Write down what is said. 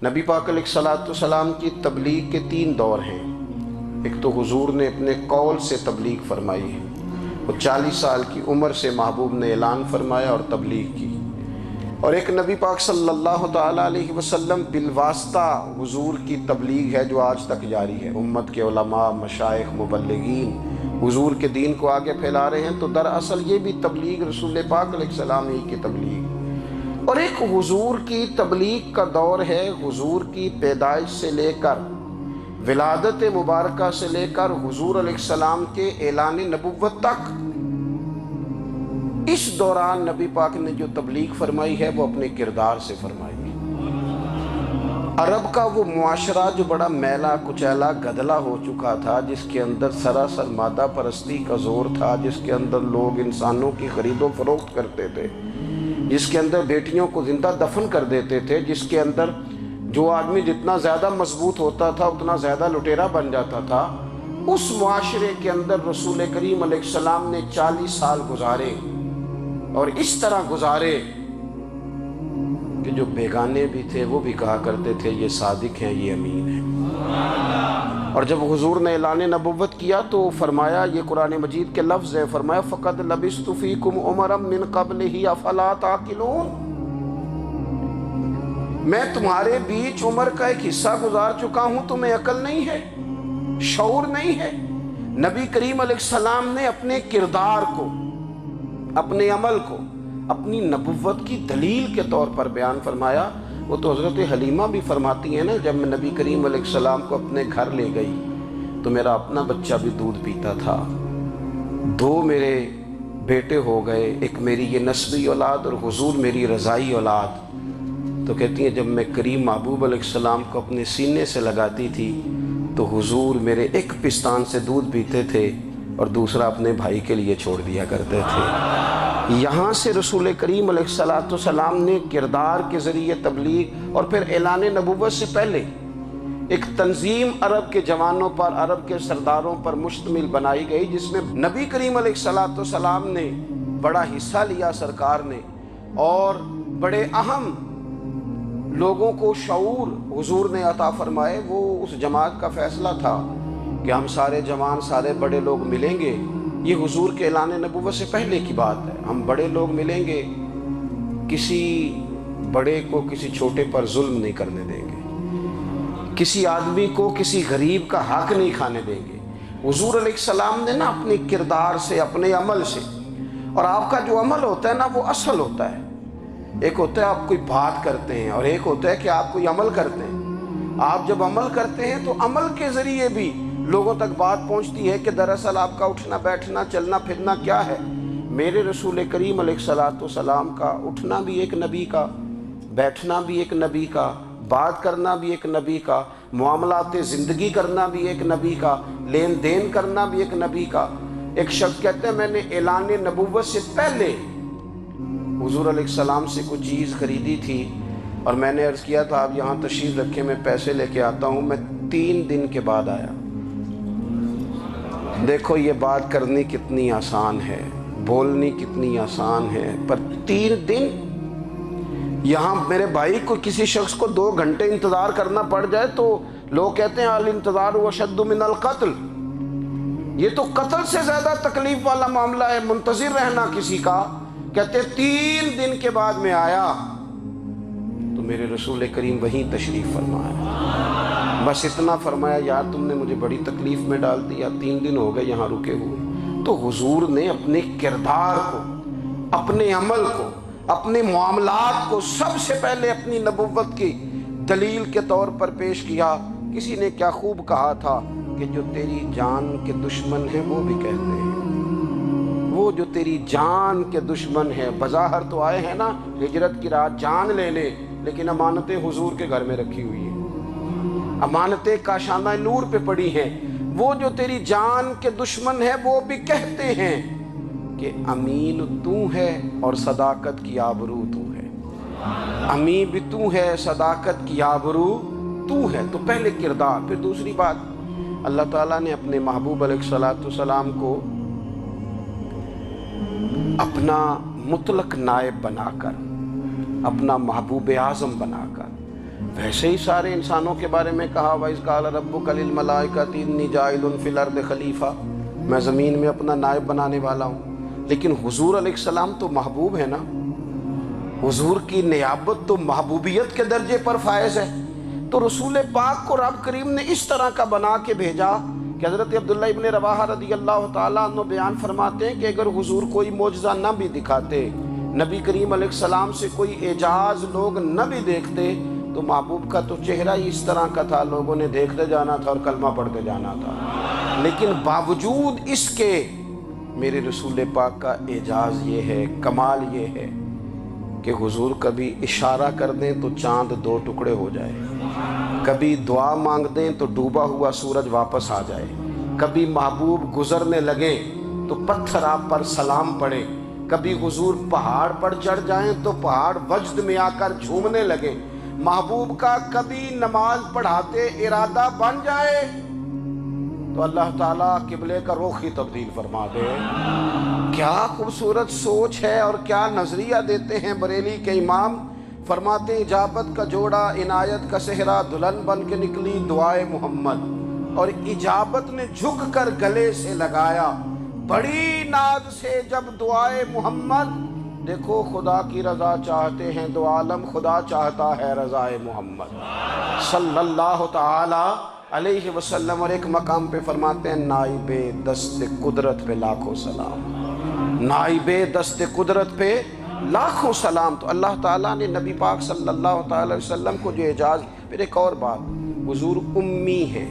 نبی پاک علیہ الصلوۃ والسلام کی تبلیغ کے 3 دور ہیں۔ ایک تو حضور نے اپنے قول سے تبلیغ فرمائی ہے، وہ 40 سال کی عمر سے محبوب نے اعلان فرمایا اور تبلیغ کی، اور ایک نبی پاک صلی اللہ تعالیٰ علیہ وسلم بالواسطہ حضور کی تبلیغ ہے جو آج تک جاری ہے۔ امت کے علماء، مشائخ، مبلغین حضور کے دین کو آگے پھیلا رہے ہیں، تو دراصل یہ بھی تبلیغ رسول پاک علیہ السلام ہی کی تبلیغ۔ اور ایک حضور کی تبلیغ کا دور ہے، حضور کی پیدائش سے لے کر ولادت مبارکہ سے لے کر حضور علیہ السلام کے اعلان نبوت تک۔ اس دوران نبی پاک نے جو تبلیغ فرمائی ہے وہ اپنے کردار سے فرمائی ہے۔ عرب کا وہ معاشرہ جو بڑا میلا کچیلا گدلا ہو چکا تھا، جس کے اندر سراسر مادہ پرستی کا زور تھا، جس کے اندر لوگ انسانوں کی خرید و فروخت کرتے تھے، جس کے اندر بیٹیوں کو زندہ دفن کر دیتے تھے، جس کے اندر جو آدمی جتنا زیادہ مضبوط ہوتا تھا اتنا زیادہ لٹیرا بن جاتا تھا، اس معاشرے کے اندر رسول کریم علیہ السلام نے 40 سال گزارے، اور اس طرح گزارے کہ جو بیگانے بھی تھے وہ بھی کہا کرتے تھے یہ صادق ہیں، یہ امین ہیں۔ اور جب حضور نے اعلان نبوت کیا تو فرمایا، یہ قرآن مجید کے لفظ ہیں، فرمایا فَقَدْ لَبِثْتُ فِيكُمْ عُمَرًا مِّن قَبْلِهِ أَفَلَا تَعْقِلُونَ، میں تمہارے بیچ عمر کا ایک حصہ گزار چکا ہوں، تمہیں عقل نہیں ہے، شعور نہیں ہے۔ نبی کریم علیہ السلام نے اپنے کردار کو، اپنے عمل کو اپنی نبوت کی دلیل کے طور پر بیان فرمایا۔ وہ تو حضرت حلیمہ بھی فرماتی ہیں نا، جب میں نبی کریم علیہ السلام کو اپنے گھر لے گئی تو میرا اپنا بچہ بھی دودھ پیتا تھا، 2 میرے بیٹے ہو گئے، ایک میری یہ نسبی اولاد اور حضور میری رضائی اولاد۔ تو کہتی ہیں جب میں کریم محبوب علیہ السلام کو اپنے سینے سے لگاتی تھی تو حضور میرے ایک پستان سے دودھ پیتے تھے اور دوسرا اپنے بھائی کے لیے چھوڑ دیا کرتے تھے۔ یہاں سے رسول کریم علیہ السلام نے کردار کے ذریعے تبلیغ، اور پھر اعلان نبوت سے پہلے ایک تنظیم عرب کے جوانوں پر، عرب کے سرداروں پر مشتمل بنائی گئی، جس میں نبی کریم علیہ السلام نے بڑا حصہ لیا سرکار نے، اور بڑے اہم لوگوں کو شعور حضور نے عطا فرمائے۔ وہ اس جماعت کا فیصلہ تھا کہ ہم سارے جوان، سارے بڑے لوگ ملیں گے، یہ حضور کے اعلان نبوت سے پہلے کی بات ہے، ہم بڑے لوگ ملیں گے، کسی بڑے کو کسی چھوٹے پر ظلم نہیں کرنے دیں گے، کسی آدمی کو کسی غریب کا حق نہیں کھانے دیں گے۔ حضور علیہ السلام نے نا اپنے کردار سے، اپنے عمل سے، اور آپ کا جو عمل ہوتا ہے نا وہ اصل ہوتا ہے، ایک ہوتا ہے آپ کوئی بات کرتے ہیں اور ایک ہوتا ہے کہ آپ کوئی عمل کرتے ہیں۔ آپ جب عمل کرتے ہیں تو عمل کے ذریعے بھی لوگوں تک بات پہنچتی ہے کہ دراصل آپ کا اٹھنا بیٹھنا چلنا پھرنا کیا ہے۔ میرے رسول کریم علیہ السلام کا اٹھنا بھی ایک نبی کا، بیٹھنا بھی ایک نبی کا، بات کرنا بھی ایک نبی کا، معاملات زندگی کرنا بھی ایک نبی کا، لین دین کرنا بھی ایک نبی کا۔ ایک شخص کہتے ہیں میں نے اعلان نبوت سے پہلے حضور علیہ السلام سے کوئی چیز خریدی تھی، اور میں نے عرض کیا تھا آپ یہاں تشریف رکھیں، میں پیسے لے کے آتا ہوں، میں 3 دن کے بعد آیا۔ دیکھو یہ بات کرنی کتنی آسان ہے، بولنی کتنی آسان ہے، پر 3 دن یہاں میرے بھائی کو کسی شخص کو 2 گھنٹے انتظار کرنا پڑ جائے تو لوگ کہتے ہیں الانتظار اشد من القتل، یہ تو قتل سے زیادہ تکلیف والا معاملہ ہے منتظر رہنا کسی کا۔ کہتے 3 دن کے بعد میں آیا تو میرے رسول کریم وہیں تشریف فرمایا، بس اتنا فرمایا یار تم نے مجھے بڑی تکلیف میں ڈال دیا، 3 دن ہو گئے یہاں رکے ہوئے۔ تو حضور نے اپنے کردار کو، اپنے عمل کو، اپنے معاملات کو سب سے پہلے اپنی نبوت کی دلیل کے طور پر پیش کیا۔ کسی نے کیا خوب کہا تھا کہ جو تیری جان کے دشمن ہیں وہ بھی کہتے ہیں، وہ جو تیری جان کے دشمن ہیں، بظاہر تو آئے ہیں نا ہجرت کی رات جان لینے، لیکن امانتیں حضور کے گھر میں رکھی ہوئی ہیں، امانتیں کاشانہ نور پہ پڑی ہیں۔ وہ جو تیری جان کے دشمن ہیں وہ بھی کہتے ہیں کہ امین تو ہے اور صداقت کی آبرو تو ہے، امین بھی تو ہے، صداقت کی آبرو تو ہے۔ تو پہلے کردار، پھر دوسری بات، اللہ تعالیٰ نے اپنے محبوب علیہ السلام کو اپنا مطلق نائب بنا کر، اپنا محبوب اعظم بنا کر ویسے ہی سارے انسانوں کے بارے میں کہا وَإِذْ قَالَ رَبُّكَ لِلْمَلَائِكَةِ إِنِّي جَاعِلٌ فِي الْأَرْضِ خلیفہ، میں زمین میں اپنا نائب بنانے والا ہوں۔ لیکن حضور علیہ السلام تو محبوب ہے نا، حضور کی نیابت تو محبوبیت کے درجے پر فائز ہے، تو رسول پاک کو رب کریم نے اس طرح کا بنا کے بھیجا کہ حضرت عبداللہ ابن رواحہ رضی اللہ تعالیٰ عنہ بیان فرماتے ہیں کہ اگر حضور کوئی معجزہ نہ بھی دکھاتے، نبی کریم علیہ السلام سے کوئی اعجاز لوگ نہ بھی دیکھتے، تو محبوب کا تو چہرہ ہی اس طرح کا تھا، لوگوں نے دیکھتے جانا تھا اور کلمہ پڑھتے جانا تھا۔ لیکن باوجود اس کے میرے رسول پاک کا اعجاز یہ ہے، کمال یہ ہے کہ حضور کبھی اشارہ کر دیں تو چاند 2 ٹکڑے ہو جائے، کبھی دعا مانگ دیں تو ڈوبا ہوا سورج واپس آ جائے، کبھی محبوب گزرنے لگے تو پتھر آپ پر سلام پڑے، کبھی حضور پہاڑ پر چڑھ جائیں تو پہاڑ وجد میں آ کر جھومنے لگے، محبوب کا کبھی نماز پڑھاتے ارادہ بن جائے تو اللہ تعالیٰ قبلے کا رخ ہی تبدیل فرما دے۔ کیا خوبصورت سوچ ہے اور کیا نظریہ دیتے ہیں بریلی کے امام، فرماتے ہیں اجابت کا جوڑا عنایت کا صحرا، دلہن بن کے نکلی دعائے محمد، اور اجابت نے جھک کر گلے سے لگایا بڑی ناز سے جب دعائے محمد، دیکھو خدا کی رضا چاہتے ہیں دو عالم، خدا چاہتا ہے رضائے محمد صلی اللہ تعالی علیہ وسلم۔ اور ایک مقام پہ فرماتے ہیں نائب دست قدرت پہ لاکھوں سلام، نائب دست قدرت پہ لاکھوں سلام۔ تو اللہ تعالیٰ نے نبی پاک صلی اللہ تعالی وسلم کو جو اعجاز، پھر ایک اور بات، حضور امی ہے،